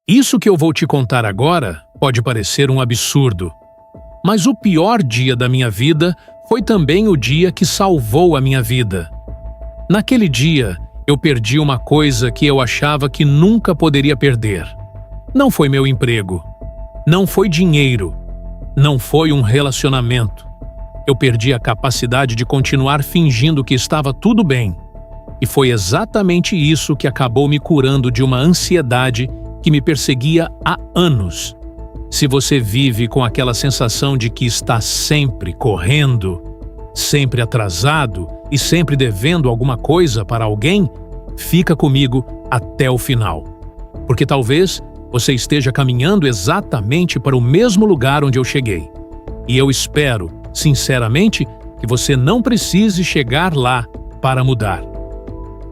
Isso que eu vou te contar agora pode parecer um absurdo, mas o pior dia da minha vida foi também o dia que salvou a minha vida. Naquele dia, eu perdi uma coisa que eu achava que nunca poderia perder. Não foi meu emprego, não foi dinheiro, não foi um relacionamento. Eu perdi a capacidade de continuar fingindo que estava tudo bem. E foi exatamente isso que acabou me curando de uma ansiedade que me perseguia há anos. Se você vive com aquela sensação de que está sempre correndo, sempre atrasado e sempre devendo alguma coisa para alguém, fica comigo até o final. Porque talvez você esteja caminhando exatamente para o mesmo lugar onde eu cheguei. E eu espero, sinceramente, que você não precise chegar lá para mudar.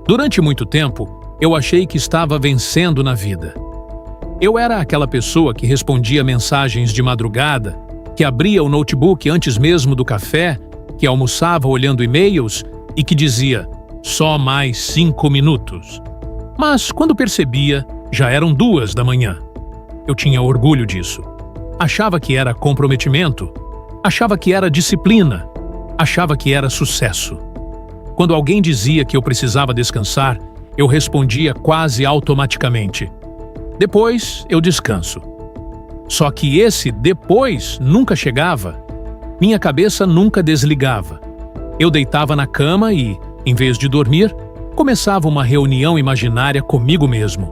Durante muito tempo, eu achei que estava vencendo na vida. Eu era aquela pessoa que respondia mensagens de madrugada, que abria o notebook antes mesmo do café, que almoçava olhando e-mails e que dizia, só mais 5 minutos. Mas quando percebia, já eram 2 da manhã. Eu tinha orgulho disso. Achava que era comprometimento, achava que era disciplina, achava que era sucesso. Quando alguém dizia que eu precisava descansar, eu respondia quase automaticamente. Depois, eu descanso. Só que esse depois nunca chegava. Minha cabeça nunca desligava. Eu deitava na cama e, em vez de dormir, começava uma reunião imaginária comigo mesmo.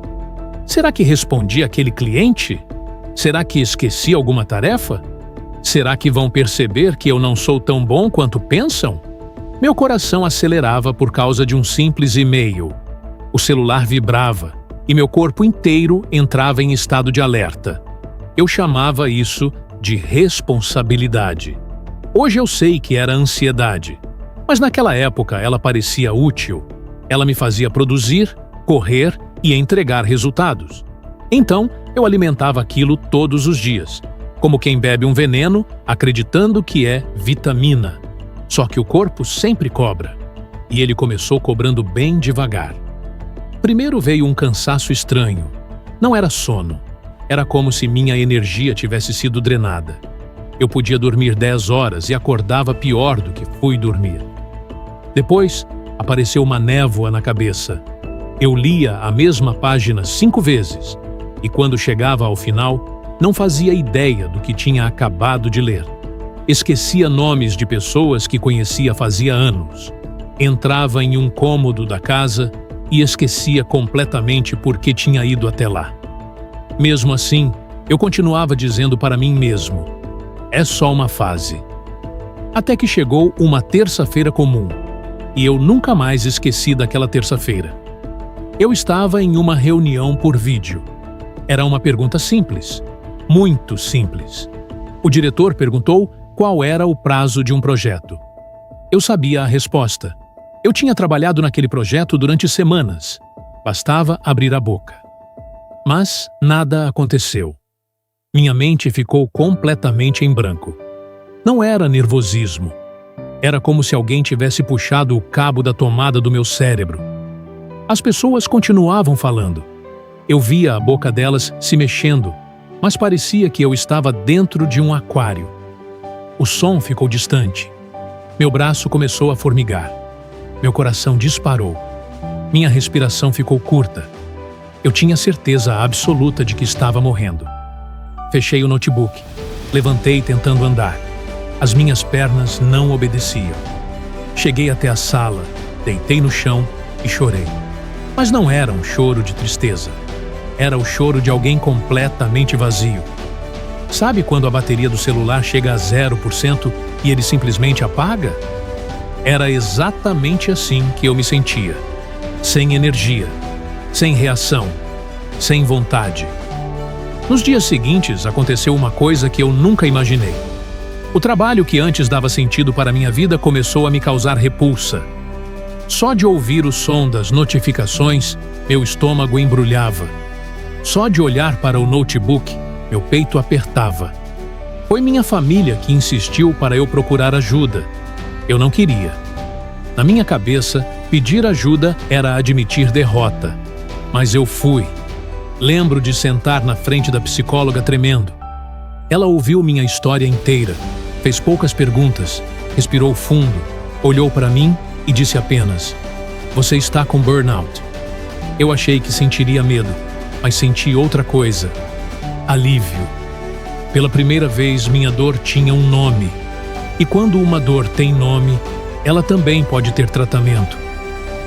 Será que respondi àquele cliente? Será que esqueci alguma tarefa? Será que vão perceber que eu não sou tão bom quanto pensam? Meu coração acelerava por causa de um simples e-mail. O celular vibrava e meu corpo inteiro entrava em estado de alerta. Eu chamava isso de responsabilidade. Hoje eu sei que era ansiedade, mas naquela época ela parecia útil. Ela me fazia produzir, correr e entregar resultados. Então, eu alimentava aquilo todos os dias, como quem bebe um veneno, acreditando que é vitamina. Só que o corpo sempre cobra, e ele começou cobrando bem devagar. Primeiro veio um cansaço estranho. Não era sono. Era como se minha energia tivesse sido drenada. Eu podia dormir 10 horas e acordava pior do que fui dormir. Depois, apareceu uma névoa na cabeça. Eu lia a mesma página 5 vezes, e quando chegava ao final, não fazia ideia do que tinha acabado de ler. Esquecia nomes de pessoas que conhecia fazia anos. Entrava em um cômodo da casa e esquecia completamente por que tinha ido até lá. Mesmo assim, eu continuava dizendo para mim mesmo, é só uma fase. Até que chegou uma terça-feira comum, e eu nunca mais esqueci daquela terça-feira. Eu estava em uma reunião por vídeo. Era uma pergunta simples, muito simples. O diretor perguntou qual era o prazo de um projeto. Eu sabia a resposta. Eu tinha trabalhado naquele projeto durante semanas. Bastava abrir a boca. Mas nada aconteceu. Minha mente ficou completamente em branco. Não era nervosismo. Era como se alguém tivesse puxado o cabo da tomada do meu cérebro. As pessoas continuavam falando. Eu via a boca delas se mexendo, mas parecia que eu estava dentro de um aquário. O som ficou distante. Meu braço começou a formigar. Meu coração disparou. Minha respiração ficou curta. Eu tinha certeza absoluta de que estava morrendo. Fechei o notebook. Levantei tentando andar. As minhas pernas não obedeciam. Cheguei até a sala, deitei no chão e chorei. Mas não era um choro de tristeza. Era o choro de alguém completamente vazio. Sabe quando a bateria do celular chega a 0% e ele simplesmente apaga? Era exatamente assim que eu me sentia. Sem energia, sem reação, sem vontade. Nos dias seguintes aconteceu uma coisa que eu nunca imaginei. O trabalho que antes dava sentido para minha vida começou a me causar repulsa. Só de ouvir o som das notificações, meu estômago embrulhava. Só de olhar para o notebook, meu peito apertava. Foi minha família que insistiu para eu procurar ajuda. Eu não queria. Na minha cabeça, pedir ajuda era admitir derrota. Mas eu fui. Lembro de sentar na frente da psicóloga tremendo. Ela ouviu minha história inteira, fez poucas perguntas, respirou fundo, olhou para mim e disse apenas: "Você está com burnout." Eu achei que sentiria medo, mas senti outra coisa: alívio. Pela primeira vez, minha dor tinha um nome. E quando uma dor tem nome, ela também pode ter tratamento.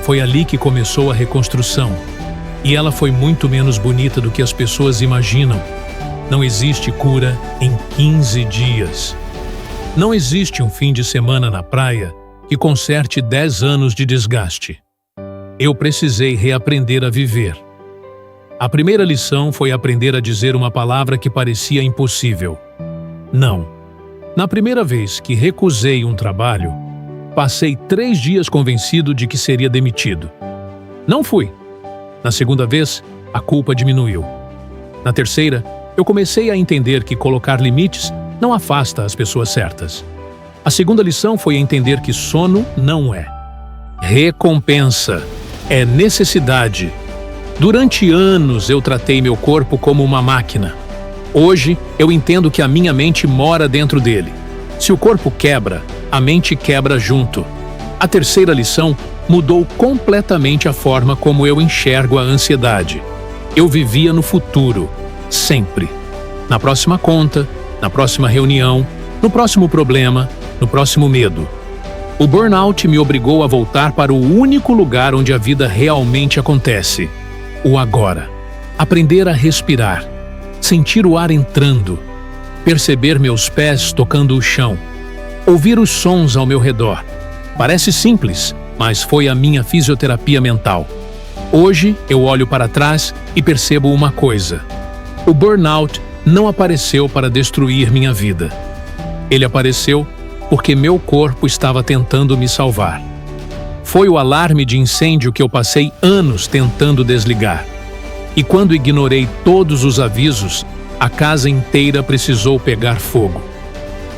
Foi ali que começou a reconstrução. E ela foi muito menos bonita do que as pessoas imaginam. Não existe cura em 15 dias. Não existe um fim de semana na praia que conserte 10 anos de desgaste. Eu precisei reaprender a viver. A primeira lição foi aprender a dizer uma palavra que parecia impossível: não. Na primeira vez que recusei um trabalho, passei 3 dias convencido de que seria demitido. Não fui. Na segunda vez, a culpa diminuiu. Na terceira, eu comecei a entender que colocar limites não afasta as pessoas certas. A segunda lição foi entender que sono não é recompensa, é necessidade. Durante anos eu tratei meu corpo como uma máquina. Hoje eu entendo que a minha mente mora dentro dele. Se o corpo quebra, a mente quebra junto. A terceira lição mudou completamente a forma como eu enxergo a ansiedade. Eu vivia no futuro, sempre. Na próxima conta, na próxima reunião, no próximo problema, no próximo medo. O burnout me obrigou a voltar para o único lugar onde a vida realmente acontece: o agora. Aprender a respirar, sentir o ar entrando, perceber meus pés tocando o chão, ouvir os sons ao meu redor. Parece simples, mas foi a minha fisioterapia mental. Hoje eu olho para trás e percebo uma coisa: o burnout não apareceu para destruir minha vida. Ele apareceu porque meu corpo estava tentando me salvar. Foi o alarme de incêndio que eu passei anos tentando desligar. E quando ignorei todos os avisos, a casa inteira precisou pegar fogo.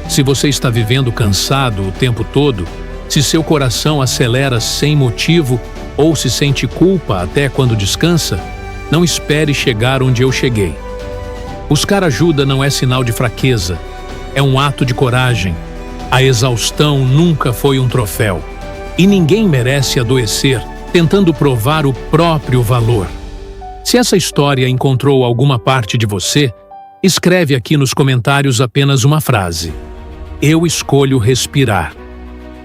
Se você está vivendo cansado o tempo todo, se seu coração acelera sem motivo ou se sente culpa até quando descansa, não espere chegar onde eu cheguei. Buscar ajuda não é sinal de fraqueza, é um ato de coragem. A exaustão nunca foi um troféu. E ninguém merece adoecer tentando provar o próprio valor. Se essa história encontrou alguma parte de você, escreve aqui nos comentários apenas uma frase: eu escolho respirar.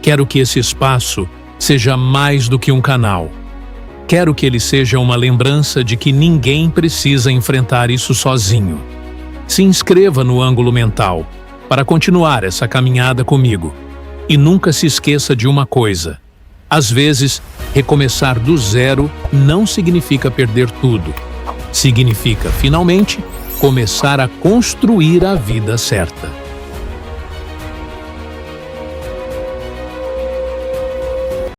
Quero que esse espaço seja mais do que um canal. Quero que ele seja uma lembrança de que ninguém precisa enfrentar isso sozinho. Se inscreva no Ângulo Mental para continuar essa caminhada comigo. E nunca se esqueça de uma coisa: às vezes, recomeçar do zero não significa perder tudo. Significa, finalmente, começar a construir a vida certa.